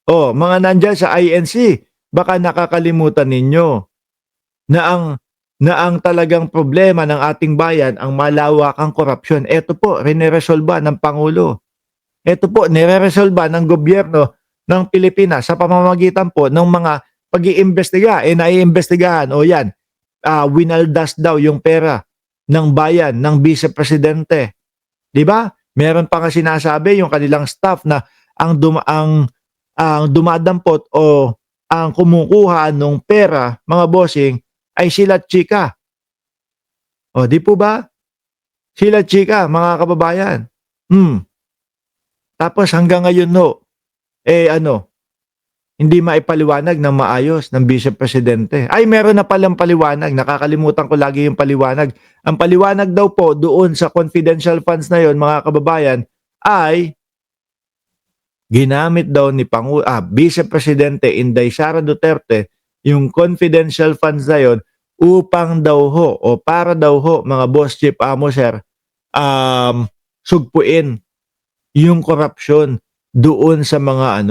Oh, mga nandyan sa INC, baka nakakalimutan ninyo na ang talagang problema ng ating bayan ang malawakang korupsyon. Ito po, rineresolba ng Pangulo. Ito po, nireresolba ng gobyerno ng Pilipinas sa pamamagitan po ng mga pag-iimbestiga. Naiimbestigahan. O yan, winaldas daw yung pera ng bayan, ng Vice Presidente. Di ba? Meron pa nga sinasabi yung kanilang staff na ang dumadampot o ang kumukuha ng pera, mga bossing, ay sila chika. O, di po ba? Sila chika, mga kababayan. Tapos hanggang ngayon no, hindi maipaliwanag ng maayos ng Vice Presidente. Ay, meron na palang paliwanag. Nakakalimutan ko lagi yung paliwanag. Ang paliwanag daw po doon sa confidential funds na yon, mga kababayan, ay ginamit daw ni Vice Presidente Inday Sara Duterte yung confidential funds na yon upang daw ho o para daw ho, mga boss chief amo sir, sugpuin yung korupsyon doon sa mga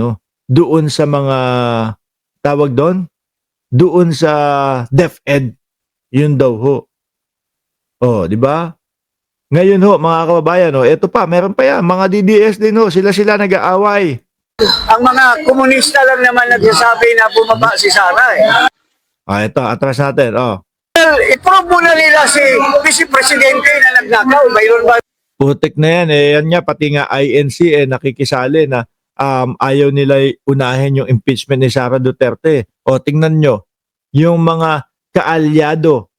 doon sa mga tawag doon sa DepEd, yun daw ho. Oh, di ba? Ngayon ho, mga kababayan, ito pa, meron pa yan, mga DDS din ho, sila nag-aaway. Ang mga komunista lang naman nagsasabi na bumaba si Sara eh. Ito, atras natin, Well, i-prove mo na nila si Vice Presidente na nagnakaw. Mayroon ba? Putik na yan, yan nga, pati nga INC, nakikisali na ayaw nila unahin yung impeachment ni Sara Duterte. O, tingnan nyo, yung mga kaalyado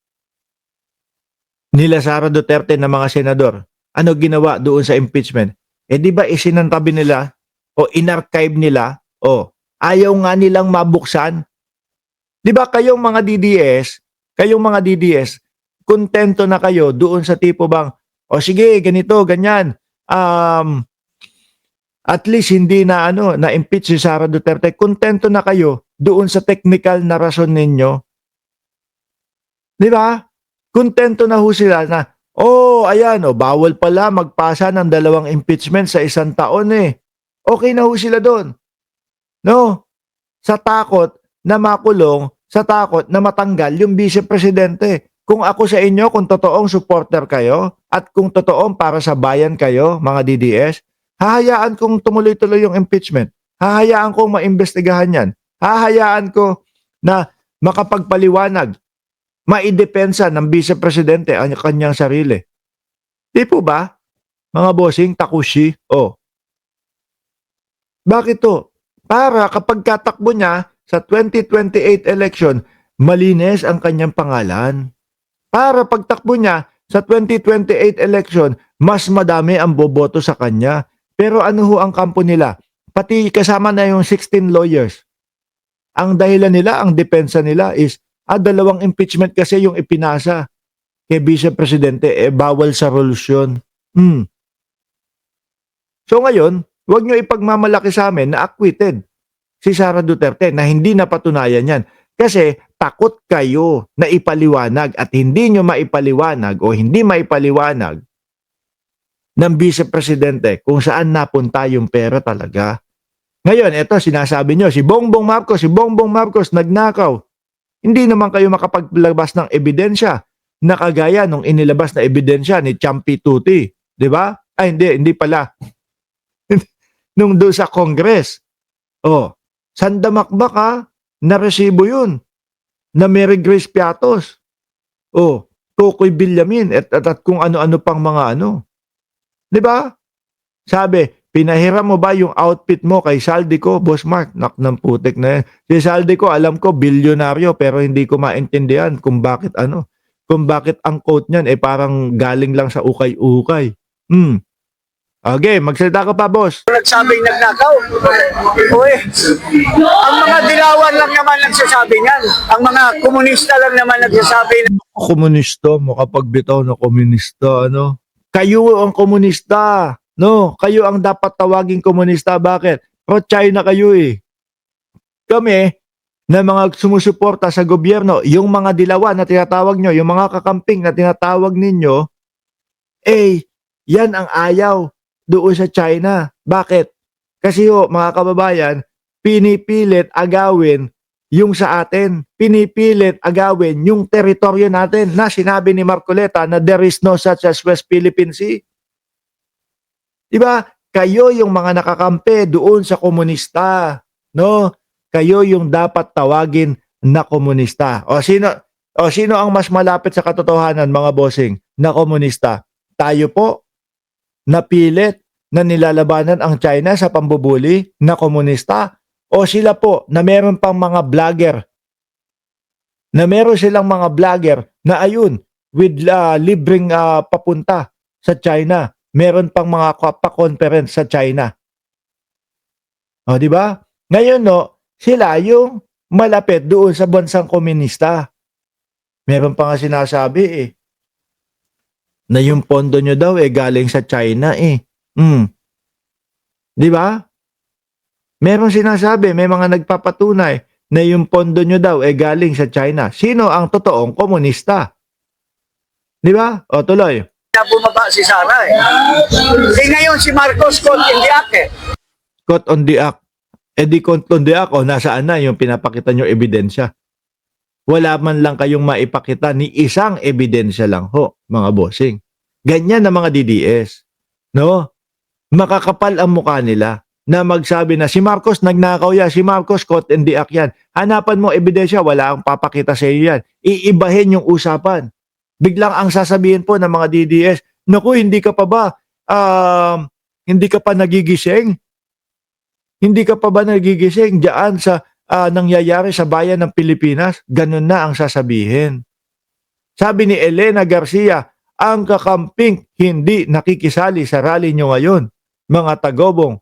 nila Sara Duterte na mga senador, ano ginawa doon sa impeachment? Di ba isinantabi nila o inarchive nila o ayaw nga nilang mabuksan? Di ba kayong mga DDS, kontento na kayo doon sa tipo bang, o sige, ganito, ganyan, at least hindi na na-impeach si Sara Duterte, kontento na kayo doon sa technical na rason ninyo? Di ba? Kontento na ho sila na, ayan, bawal pala magpasa ng 2 impeachment sa 1 taon eh. Okay na ho sila doon. No? Sa takot na makulong, sa takot na matanggal yung Vice Presidente. Kung ako sa inyo, kung totoong supporter kayo, at kung totoong para sa bayan kayo, mga DDS, hahayaan kong tumuloy-tuloy yung impeachment. Hahayaan kong maimbestigahan yan. Hahayaan ko na makapagpaliwanag, maidepensa ng Vice Presidente ang kanyang sarili. Di po ba? Mga bossing, takushi, Bakit to? Para kapag katakbo niya sa 2028 election, malinis ang kanyang pangalan. Para pagtakbo niya sa 2028 election, mas madami ang boboto sa kanya. Pero ano ho ang kampo nila? Pati kasama na yung 16 lawyers. Ang dahilan nila, ang depensa nila is, 2 impeachment kasi yung ipinasa kay Vice Presidente, bawal sa rules yun. So ngayon, huwag nyo ipagmamalaki sa amin na acquitted si Sara Duterte na hindi napatunayan yan. Kasi takot kayo na ipaliwanag at hindi nyo maipaliwanag o hindi maipaliwanag ng Vice Presidente kung saan napunta yung pera talaga. Ngayon, eto sinasabi nyo, si Bongbong Marcos nagnakaw. Hindi naman kayo makapaglabas ng ebidensya na kagaya nung inilabas na ebidensya ni Champi Tuti. Di ba? Ay, hindi pala. Nung doon sa Congress. Sandamakbak na resibo yun. Na Mary Grace Piatos. Tukoy Villamin at kung ano-ano pang mga Di ba? Sabi, pinahiram mo ba yung outfit mo kay Saldico, Boss Mark? Nak ng putik na yan. Si Saldico, alam ko, bilyonaryo, pero hindi ko maintindihan kung bakit kung bakit ang quote niyan parang galing lang sa ukay-ukay. Okay, magsalita ka pa, boss. Nagsabing nagnakaw. Ang mga dilawan lang naman nagsasabi niyan. Ang mga komunista lang naman nagsasabi. Komunista, makapagbitaw na komunista, Kayo ang komunista. No, kayo ang dapat tawaging komunista. Bakit? Pro-China kayo eh. Kami, na mga sumusuporta sa gobyerno, yung mga dilawan na tinatawag nyo, yung mga kakamping na tinatawag ninyo, yan ang ayaw doon sa China. Bakit? Kasi mga kababayan, pinipilit agawin yung sa atin. Pinipilit agawin yung teritoryo natin na sinabi ni Marcoleta na there is no such as West Philippine Sea. Diba? Kayo yung mga nakakampi doon sa komunista. No? Kayo yung dapat tawagin na komunista. O sino ang mas malapit sa katotohanan, mga bossing, na komunista? Tayo po, napilit na nilalabanan ang China sa pambubuli na komunista? O sila po na meron pang mga vlogger, na meron silang mga vlogger na ayun, with libreng papunta sa China, meron pang mga pa-conference sa China. O, di ba? Ngayon, no, sila yung malapit doon sa bansang komunista. Meron pa nga sinasabi na yung pondo nyo daw galing sa China Di ba? Meron sinasabi, may mga nagpapatunay na yung pondo nyo daw galing sa China. Sino ang totoong komunista? Di ba? O tuloy. Na bumaba si Sara ngayon si Marcos caught in the act Caught on the act. Di caught on the act, nasaan na yung pinapakita nyo ebidensya? Wala man lang kayong maipakita ni isang ebidensya lang ho, mga bossing. Ganyan na mga DDS. No? Makakapal ang mukha nila na magsabi na si Marcos nagnakaw yan, si Marcos caught in the act yan. Hanapan mo ebidensya, wala ang papakita sa iyo yan. Iibahin yung usapan. Biglang ang sasabihin po ng mga DDS, naku, hindi ka pa ba nagigising? Hindi ka pa ba nagigising diyan sa nangyayari sa bayan ng Pilipinas? Ganun na ang sasabihin. Sabi ni Elena Garcia, ang kakamping hindi nakikisali sa rally nyo ngayon. Mga tagobong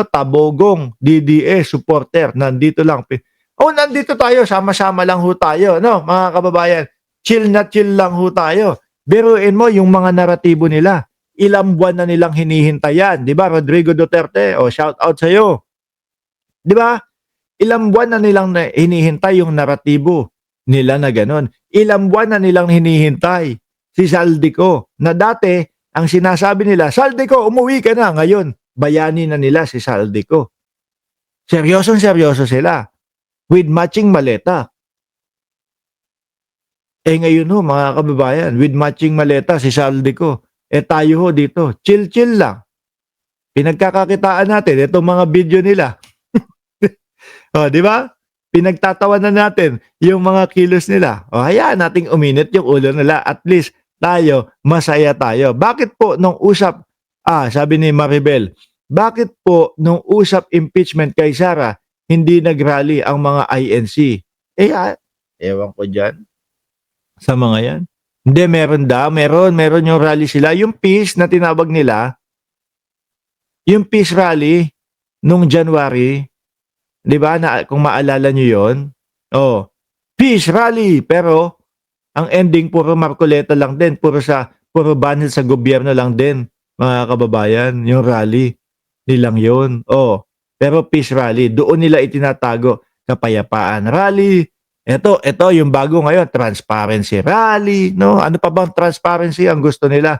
tabogong DDS supporter, nandito lang. Nandito tayo, sama-sama lang ho tayo, no, mga kababayan. Chill na chill lang ho tayo. Biruin mo yung mga naratibo nila. Ilang buwan na nilang hinihintayan, 'di ba? Rodrigo Duterte, shout out sa iyo. 'Di ba? Ilang buwan na nilang hinihintay yung naratibo nila na gano'n. Ilang buwan na nilang hinihintay si Saldico na dati ang sinasabi nila, Saldico, umuwi ka na. Ngayon, bayani na nila si Saldico. Seryosong-seryoso sila. With matching maleta. Ngayon ho, mga kababayan, with matching maleta si Saldico. Tayo ho dito, chill-chill lang. Pinagkakakitaan natin itong mga video nila. Di ba? Pinagtatawanan natin yung mga kilos nila. Hayaan nating uminit yung ulo nila. At least tayo, masaya tayo. Bakit po nung usap, sabi ni Maribel, bakit po nung usap impeachment kay Sara, hindi nag-rally ang mga INC? Ewan ko dyan. Sa mga yan. Hindi, meron yung rally sila. Yung peace na tinawag nila, yung peace rally nung January, di ba, kung maalala nyo yun, peace rally, pero ang ending puro Marcoleta lang din, puro banil sa gobyerno lang din, mga kababayan, yung rally nilang yun. Pero peace rally, doon nila itinatago kapayapaan rally. Ito yung bago ngayon, transparency rally, no? Ano pa bang transparency ang gusto nila?